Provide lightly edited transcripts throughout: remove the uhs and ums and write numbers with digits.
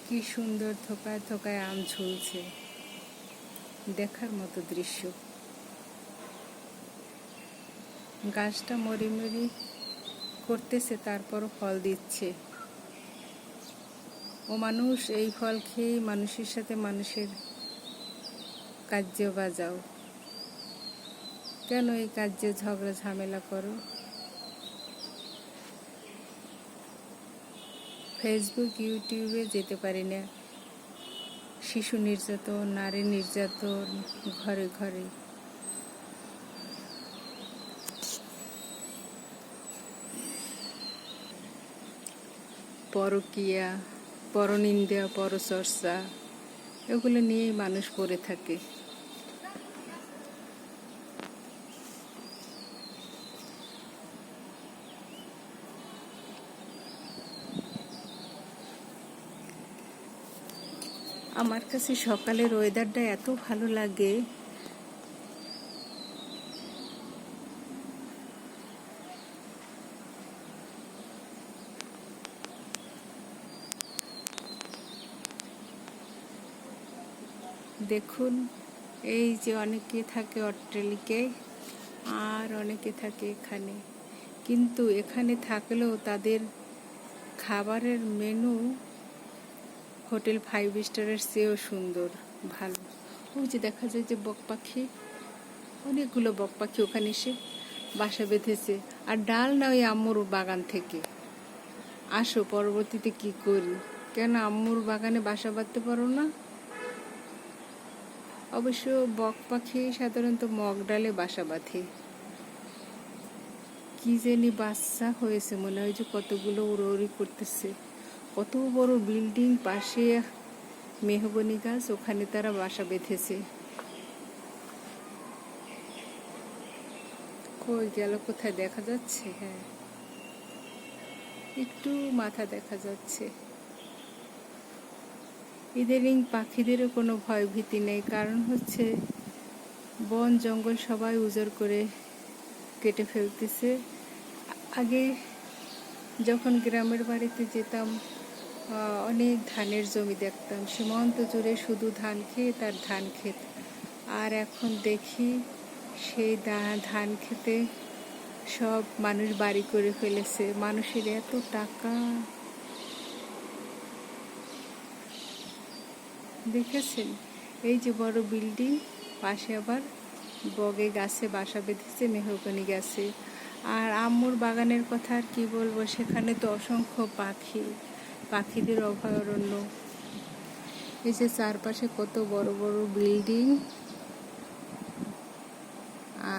কি সুন্দর থোকায় থোকায় আম ঝুলছে, দেখার মতো দৃশ্য। গাছটা মরি মরি করতেছে, তারপরও ফল দিচ্ছে। ও মানুষ, এই ফল খেয়ে মানুষের সাথে মানুষের কার্য বাজাও। কেন এই কার্যে ঝগড়া ঝামেলা করো? ফেসবুক, ইউটিউবে যেতে পারি না। শিশু নির্যাতন, নারী নির্যাতন ঘরে ঘরে। পরকীয়া, পরনিন্দা, পরচর্চা, এগুলো নিয়েই মানুষ পড়ে থাকে। আমার কাছে সকালের ওয়েদারটা এত ভালো লাগে। দেখুন, এই যে অনেকে থাকে অট্টালিকায় আর অনেকে থাকে এখানে, কিন্তু এখানে থাকলেও তাদের খাবারের মেনু হোটেল 5 স্টারের চেয়েও সুন্দর, ভালো। ওই যে দেখা যায় যে বক পাখি, অনেকগুলো বক পাখি ওখানে এসে বাসা বেঁধেছে। আর ডাল না ওই আম্মুর বাগান থেকে। আসো, পরবর্তীতে কি করি? কেন আম্মুর বাগানে বাসা বাঁধতে পারো না? অবশ্য বক পাখি সাধারণত মগ ডালে বাসা বাঁধে। কি জানি বাচ্চা হয়েছে মনে হয়, যে কতগুলো উড়োউড়ি করতেছে। কত বড় বিল্ডিং, পাশে মেহগনি গাছ, ওখানে তারা বাসা বেঁধেছে। কই গেল, কোথায় দেখা যাচ্ছে? হ্যাঁ, একটু মাথা দেখা যাচ্ছে। ইদানিং পাখিদেরও কোনো ভয় ভীতি নেই, কারণ হচ্ছে বন জঙ্গল সবাই উজাড় করে কেটে ফেলতেছে। আগে যখন গ্রামের বাড়িতে যেতাম, অনেক ধানের জমি দেখতাম, সীমান্ত জুড়ে শুধু ধান খেত আর ধান ক্ষেত। আর এখন দেখি সেই ধান খেতে সব মানুষ বাড়ি করে ফেলেছে। মানুষের এত টাকা, দেখেছেন? এই যে বড় বিল্ডিং, পাশে আবার বগে গাছে বাসা বেঁধেছে, মেহগনি গাছে। আর আম্মুর বাগানের কথা আর কি বলবো, সেখানে তো অসংখ্য পাখি, পাখিদের অভয়ারণ্য। এই যে চারপাশে কত বড় বড় বিল্ডিং,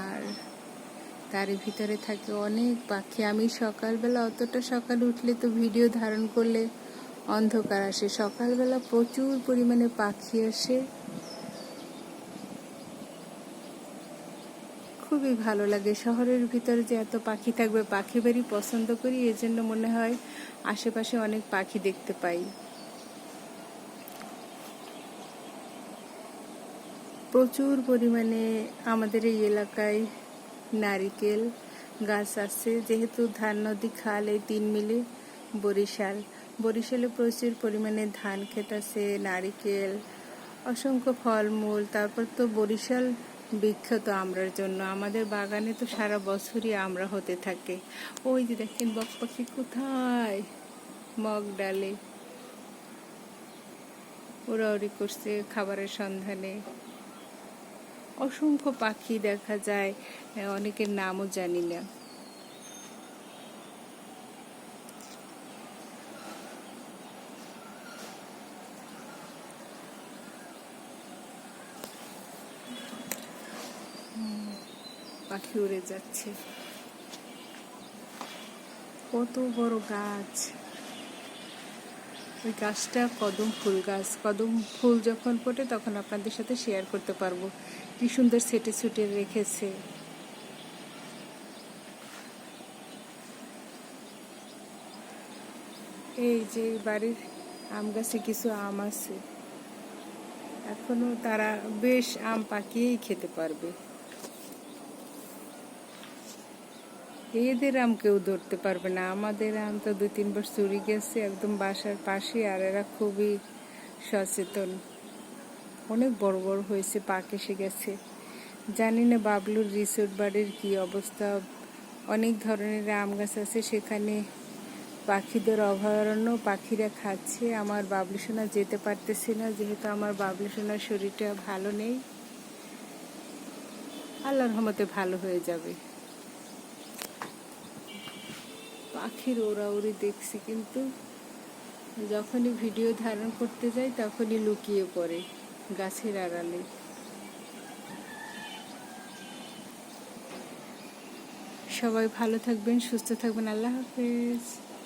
আর তার ভিতরে থাকে অনেক পাখি। আমি সকালবেলা, অতটা সকালে উঠলে তো ভিডিও ধারণ করলে অন্ধকার আসে, সকালবেলা প্রচুর পরিমাণে পাখি আসে। খুবই ভালো লাগে। শহরের ভিতরে যে এত পাখি থাকবে, পাখি বাড়ি পছন্দ করি, এজন্য মনে হয় আশেপাশে অনেক পাখি দেখতে পাই। প্রচুর পরিমাণে আমাদের এই এলাকায় নারিকেল গাছ আছে, যেহেতু ধান নদী খাল এই 3 মিলে বরিশালে প্রচুর পরিমাণে ধান ক্ষেত আছে, নারিকেল, অসংখ্য ফলমূল। তারপর তো বরিশাল বিখ্যাত আমড়ার জন্য। আমাদের বাগানে তো সারা বছরই আমড়া হতে থাকে। ওই যে দেখেন বক পাখি কোথায়, মগ ডালে উড়াউড়ি করছে খাবারের সন্ধানে। অসংখ্য পাখি দেখা যায়, অনেকের নামও জানি না। পাখি উড়ে যাচ্ছে। কত বড় গাছ! ওই গাছটা কদম ফুল গাছ। কদম ফুল যখন ফোটে তখন আপনাদের সাথে শেয়ার করতে পারবো। কি সুন্দর সেটে ছুটে রেখেছে। এই যে বাড়ির আম গাছে কিছু আম আছে, এখনো তারা বেশ আম পাকিয়েই খেতে পারবে। এদের আম কেউ ধরতে পারবে না। আমাদের আম তো 2-3 বার চুরি গেছে একদম বাসার পাশে, আর এরা খুবই সচেতন, অনেক বড় বড় হয়েছে, পাক এসে গেছে। জানি না বাবলুর রিসোর্ট বাড়ির কি অবস্থা। অনেক ধরনের আম গাছ আছে, সেখানে পাখিদের অভয়ারণ্য, পাখিরা খাচ্ছে। আমার বাবলু সোনা যেতে পারতেছে না, যেহেতু আমার বাবলু সোনার শরীরটা ভালো নেই। আল্লাহর রহমতে ভালো হয়ে যাবে। পাখির ওড়াউড়ি দেখছি, কিন্তু যখনই ভিডিও ধারণ করতে যাই তখনই লুকিয়ে পড়ে গাছের আড়ালে। সবাই ভালো থাকবেন, সুস্থ থাকবেন। আল্লাহ হাফেজ।